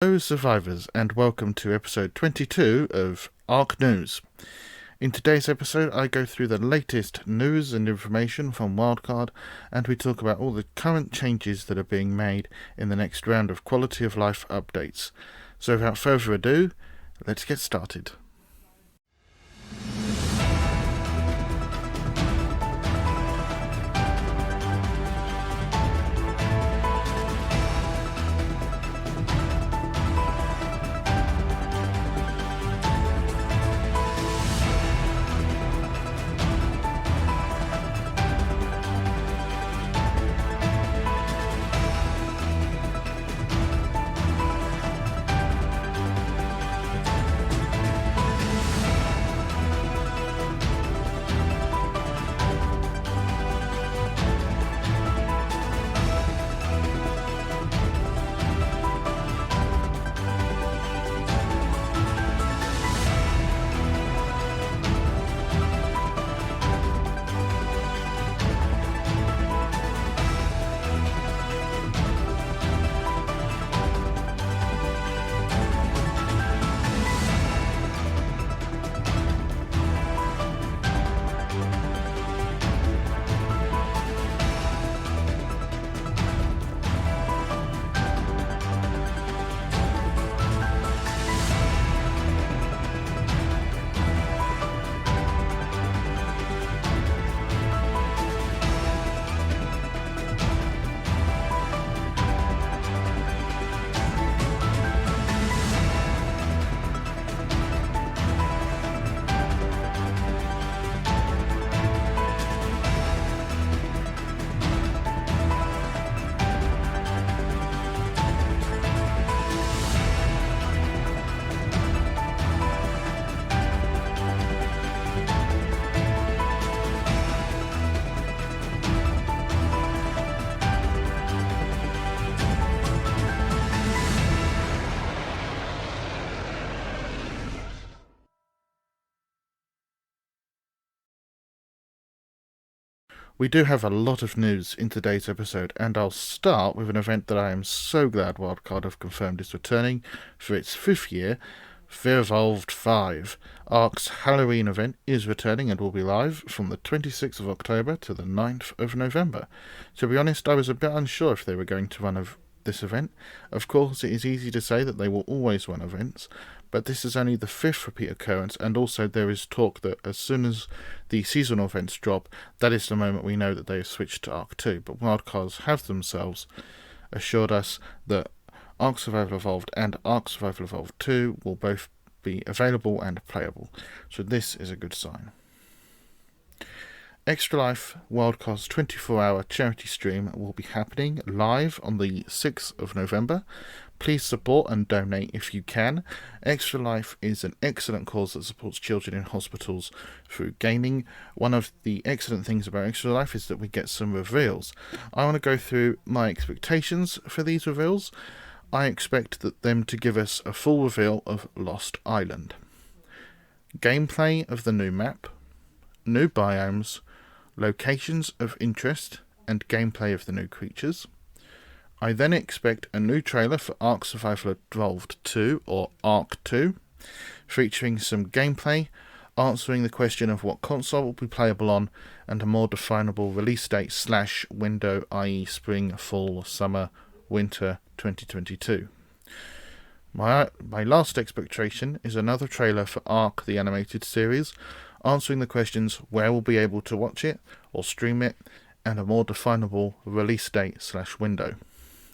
Hello survivors, and welcome to episode 22 of Ark News. In today's episode I go through the latest news and information from Wildcard, and we talk about all the current changes that are being made in the next round of quality of life updates. So without further ado, let's get started. We do have a lot of news in today's episode, and I'll start with an event that I am so glad Wildcard have confirmed is returning for its 5th year. Fear Evolved 5. Ark's Halloween event is returning and will be live from the 26th of October to the 9th of November. To be honest, I was a bit unsure if they were going to run this event. Of course, it is easy to say that they will always run events, but this is only the 5th repeat occurrence, and also there is talk that as soon as the seasonal events drop, that is the moment we know that they have switched to Ark 2. But Wildcards have themselves assured us that Ark Survival Evolved and Ark Survival Evolved 2 will both be available and playable, so this is a good sign. Extra Life Wildcard's 24-hour charity stream will be happening live on the 6th of November. Please support and donate if you can. Extra Life is an excellent cause that supports children in hospitals through gaming. One of the excellent things about Extra Life is that we get some reveals. I want to go through my expectations for these reveals. I expect them to give us a full reveal of Lost Island, gameplay of the new map, new biomes, locations of interest, and gameplay of the new creatures. I then expect a new trailer for Ark Survival Evolved 2, or Ark 2, featuring some gameplay, answering the question of what console will be playable on, and a more definable release date / window, i.e. spring, fall, summer, winter 2022. My last expectation is another trailer for Ark the Animated Series, answering the questions where we'll be able to watch it or stream it, and a more definable release date / window.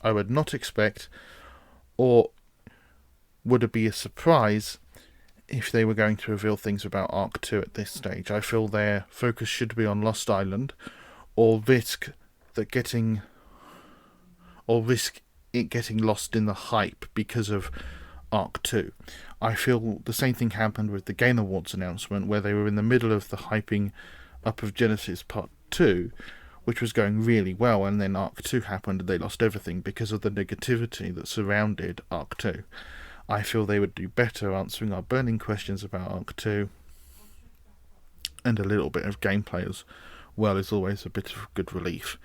I would not expect, or would it be a surprise, if they were going to reveal things about Ark 2 at this stage. I feel their focus should be on Lost Island, or risk it getting lost in the hype because of Ark 2. I feel the same thing happened with the Game Awards announcement, where they were in the middle of the hyping up of Genesis Part 2, which was going really well, and then Ark 2 happened and they lost everything because of the negativity that surrounded Ark 2. I feel they would do better answering our burning questions about Ark 2, and a little bit of gameplay as well is always a bit of good relief,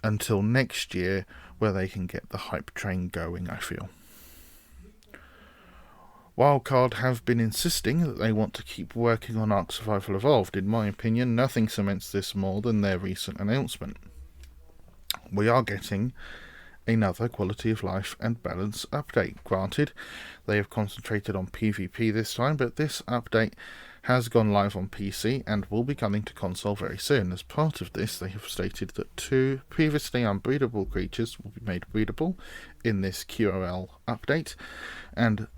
until next year, where they can get the hype train going, I feel. Wildcard have been insisting that they want to keep working on Ark Survival Evolved. In my opinion, nothing cements this more than their recent announcement. We are getting another quality of life and balance update. Granted, they have concentrated on PvP this time, but this update has gone live on PC and will be coming to console very soon. As part of this, they have stated that 2 previously unbreedable creatures will be made breedable in this QoL update, and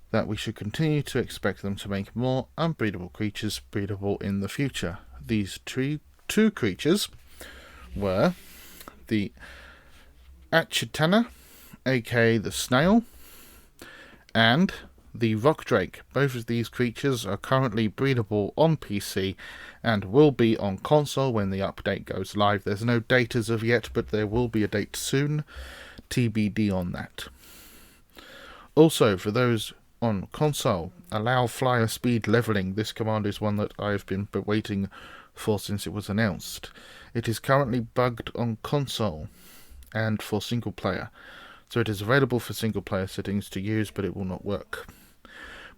that we should continue to expect them to make more unbreedable creatures breedable in the future. These two creatures were the Achitana, aka the snail, and the rock drake. Both of these creatures are currently breedable on PC and will be on console when the update goes live. There's no date as of yet, but there will be a date soon. TBD on that. Also, for those on console, allow flyer speed leveling. This command is one that I've been waiting for since it was announced. It is currently bugged on console and for single player, so it is available for single player settings to use, but it will not work.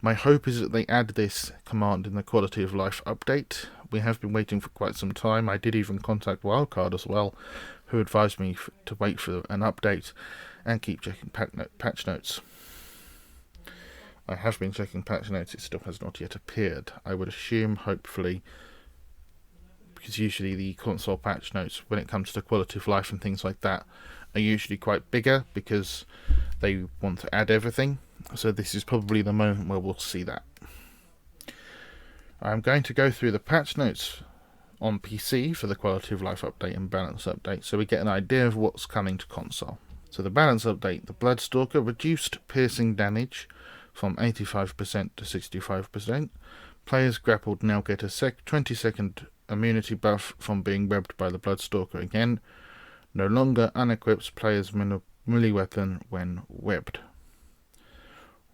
My hope is that they add this command in the quality of life update. We have been waiting for quite some time. I did even contact Wildcard as well, who advised me to wait for an update and keep checking patch notes. I have been checking patch notes, it still has not yet appeared. I would assume, hopefully, because usually the console patch notes, when it comes to quality of life and things like that, are usually quite bigger because they want to add everything. So this is probably the moment where we'll see that. I'm going to go through the patch notes on PC for the quality of life update and balance update, so we get an idea of what's coming to console. So the balance update, the Bloodstalker reduced piercing damage from 85% to 65%. Players grappled now get a 20-second immunity buff from being webbed by the Bloodstalker again. No longer unequips players' melee weapon when webbed.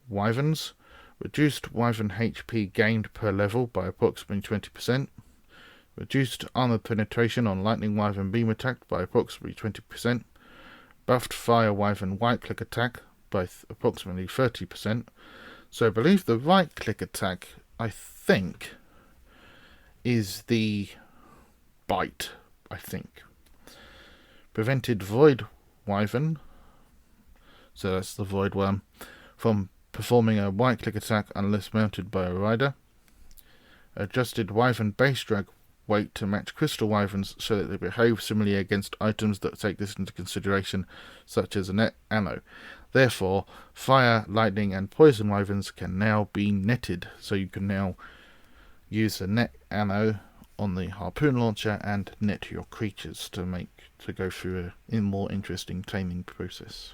Wyverns. Reduced Wyvern HP gained per level by approximately 20%. Reduced armor penetration on Lightning Wyvern beam attack by approximately 20%. Buffed Fire Wyvern right click attack by approximately 30%. So I believe the right click attack, I think, is the bite, I think. Prevented Void Wyvern, so that's the Void Worm, from performing a right click attack unless mounted by a rider. Adjusted Wyvern base drag weight to match Crystal Wyverns so that they behave similarly against items that take this into consideration, such as net ammo. Therefore, Fire, Lightning and Poison Wyverns can now be netted, so you can now use the net ammo on the harpoon launcher and net your creatures to go through a more interesting taming process.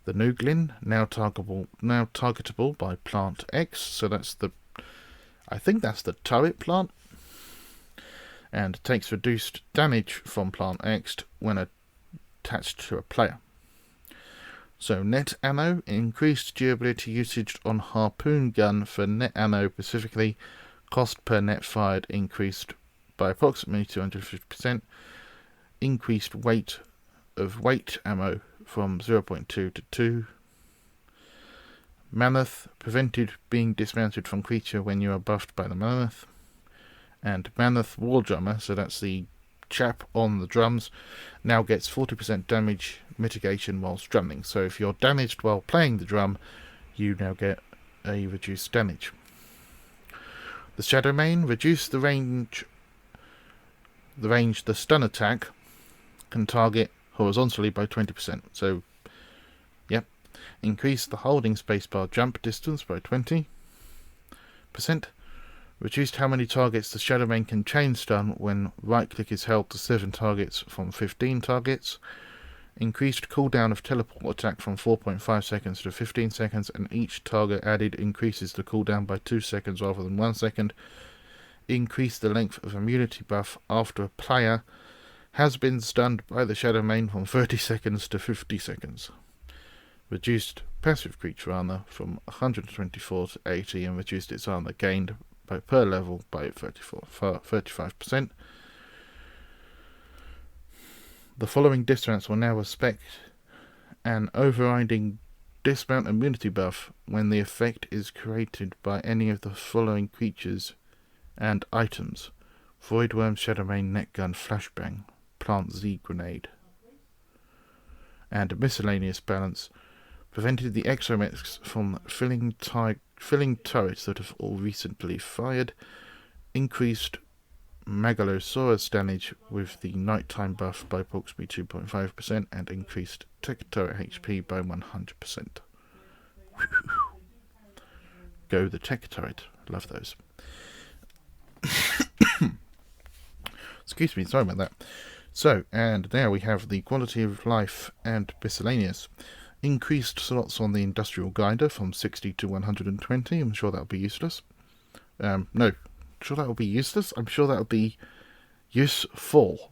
The Nooglin, now targetable by Plant X, so I think that's the turret plant, and takes reduced damage from Plant X when attached to a player. So net ammo, increased durability usage on harpoon gun for net ammo specifically. Cost per net fired increased by approximately 250%. Increased weight ammo from 0.2 to 2. Mammoth, prevented being dismounted from creature when you are buffed by the Mammoth. And Mammoth War Drummer, so that's the chap on the drums, now gets 40% damage mitigation while drumming. So if you're damaged while playing the drum, you now get a reduced damage. The Shadow Main, reduce the range the stun attack can target horizontally by 20%. So, yep. Increase the holding spacebar jump distance by 20%. Reduced how many targets the Shadow Main can chain stun when right click is held to 7 targets from 15 targets. Increased cooldown of teleport attack from 4.5 seconds to 15 seconds, and each target added increases the cooldown by 2 seconds rather than 1 second. Increase the length of immunity buff after a player has been stunned by the Shadow Main from 30 seconds to 50 seconds. Reduced passive creature armor from 124 to 80 and reduced its armor gained per level by 35%. The following dismounts will now respect an overriding dismount immunity buff when the effect is created by any of the following creatures and items: Voidworm, Shadowmane, Netgun, Flashbang, Plant Z Grenade. And miscellaneous balance prevented the exomechs from filling turrets that have all recently fired, increased Megalosaurus damage with the nighttime buff by approximately 2.5%, and increased tech turret HP by 100%. Go the tech turret. Love those. Excuse me, sorry about that. So, and there we have the quality of life and miscellaneous. Increased slots on the industrial grinder from 60 to 120. I'm sure that'll be useless. No. Sure that will be useless? I'm sure that will be useful.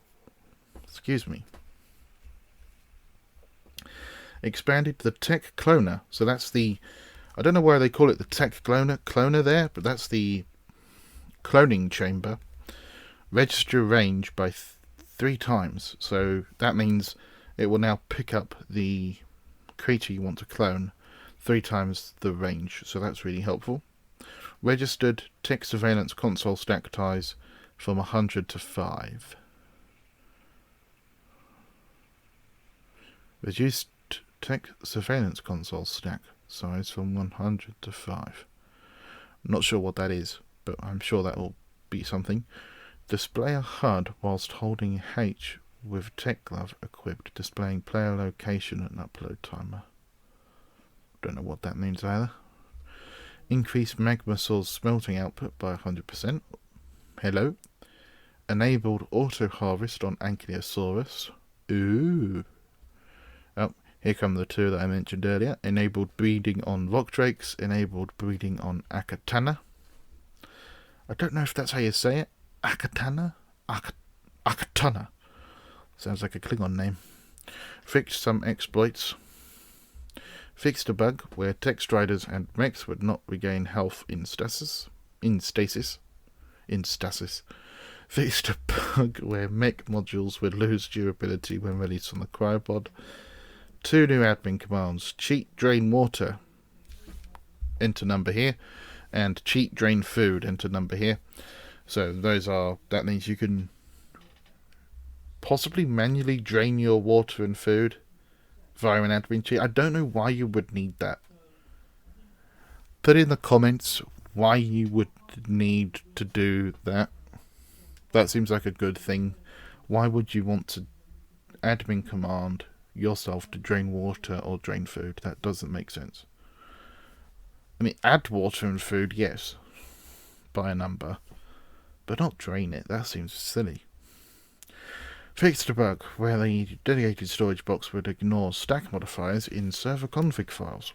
Excuse me. Expanded the tech cloner. So that's the... I don't know why they call it the tech cloner there, but that's the cloning chamber. Register range by 3 times. So that means it will now pick up the creature you want to clone 3 times the range. So that's really helpful. Registered tech surveillance console stack ties from 100 to 5. Reduced tech surveillance console stack size from 100 to 5. Not sure what that is, but I'm sure that will be something. Display a HUD whilst holding H with tech glove equipped, displaying player location and upload timer. Don't know what that means either. Increased magma source smelting output by 100%. Hello. Enabled auto harvest on Ankylosaurus. Ooh. Oh, here come the 2 that I mentioned earlier. Enabled breeding on rock drakes. Enabled breeding on Akatana. I don't know if that's how you say it. Akatana? Akatana. Sounds like a Klingon name. Fixed some exploits. Fixed a bug where tech striders and mechs would not regain health in stasis. Fixed a bug where mech modules would lose durability when released from the cryopod. 2 new admin commands: cheat drain water, enter number here, and cheat drain food, enter number here. So that means you can possibly manually drain your water and food via an admin cheat. I don't know why you would need that. Put in the comments why you would need to do that. That seems like a good thing. Why would you want to admin command yourself to drain water or drain food? That doesn't make sense. I mean, add water and food, yes, by a number, but not drain it. That seems silly. Fixed a bug where the dedicated storage box would ignore stack modifiers in server config files.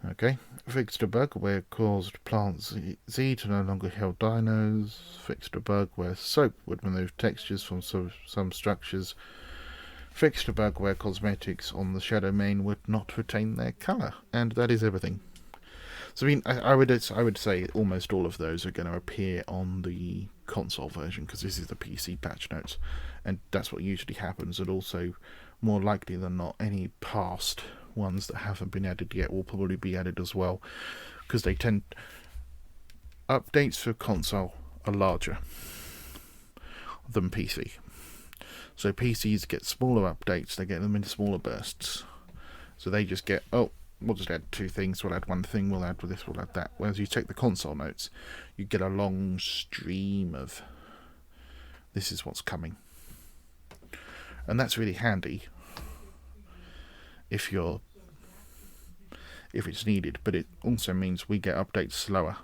Okay. Fixed a bug where caused Plant Z to no longer hold dinos. Fixed a bug where soap would remove textures from some structures. Fixed a bug where cosmetics on the Shadowmane would not retain their colour. And that is everything. So I mean, I would say almost all of those are going to appear on the console version, because this is the PC patch notes, and that's what usually happens. And also, more likely than not, any past ones that haven't been added yet will probably be added as well, because they tend... Updates for console are larger than PC. So PCs get smaller updates, they get them in smaller bursts. So they just get, oh, we'll just add 2 things, we'll add 1 thing, we'll add this, we'll add that. Whereas you take the console notes, you get a long stream of this is what's coming. And that's really handy if it's needed, but it also means we get updates slower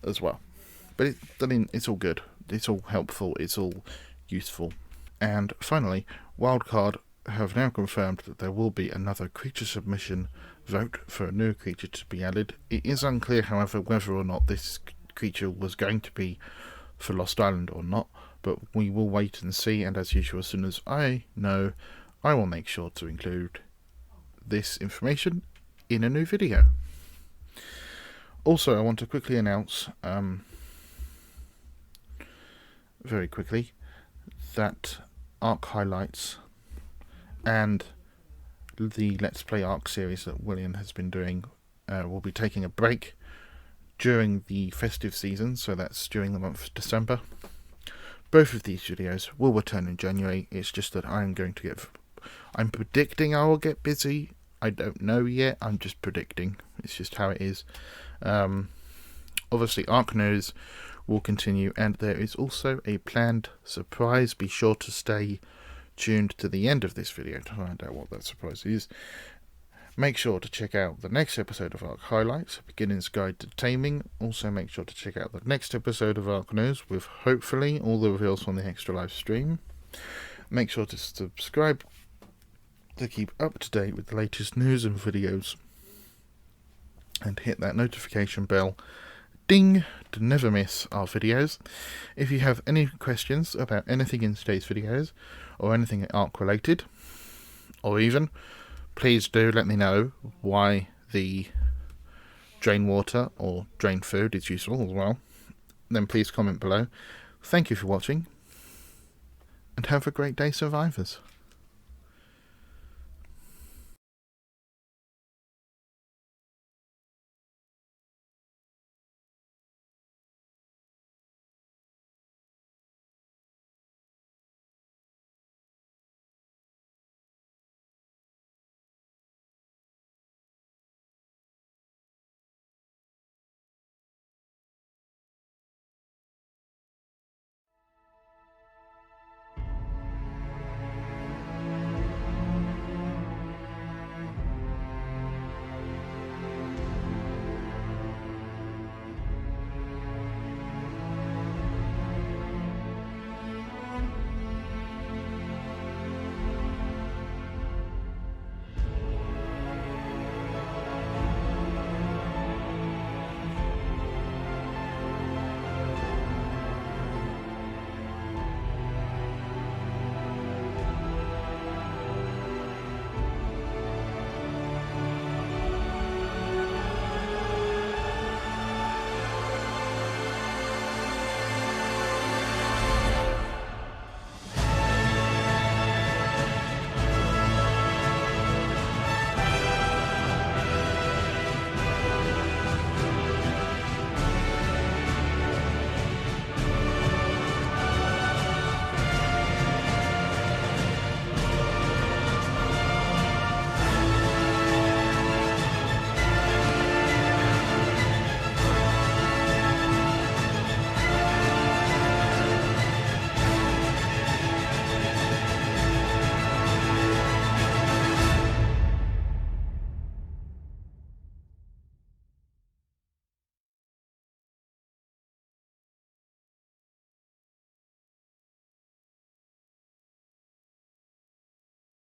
as well. But it's all good, it's all helpful, it's all useful. And finally, Wildcard have now confirmed that there will be another creature submission vote for a new creature to be added. It is unclear, however, whether or not this creature was going to be for Lost Island or not, but we will wait and see, and as usual, as soon as I know, I will make sure to include this information in a new video. Also, I want to quickly announce, very quickly, that Arc Highlights and the Let's Play Ark series that William has been doing will be taking a break during the festive season, so that's during the month of December. Both of these videos will return in January. It's just that I'm predicting I will get busy. I don't know yet. I'm just predicting. It's just how it is. Obviously, Ark News will continue, and there is also a planned surprise. Be sure to stay tuned to the end of this video to find out what that surprise is. Make sure to check out the next episode of Ark Highlights, Beginner's Guide to Taming. Also make sure to check out the next episode of Ark News with hopefully all the reveals from the extra live stream. Make sure to subscribe to keep up to date with the latest news and videos, and hit that notification bell, ding, to never miss our videos. If you have any questions about anything in today's videos, or anything Ark related, or even, please do let me know why the drain water or drain food is useful as well. Then please comment below. Thank you for watching, and have a great day, survivors.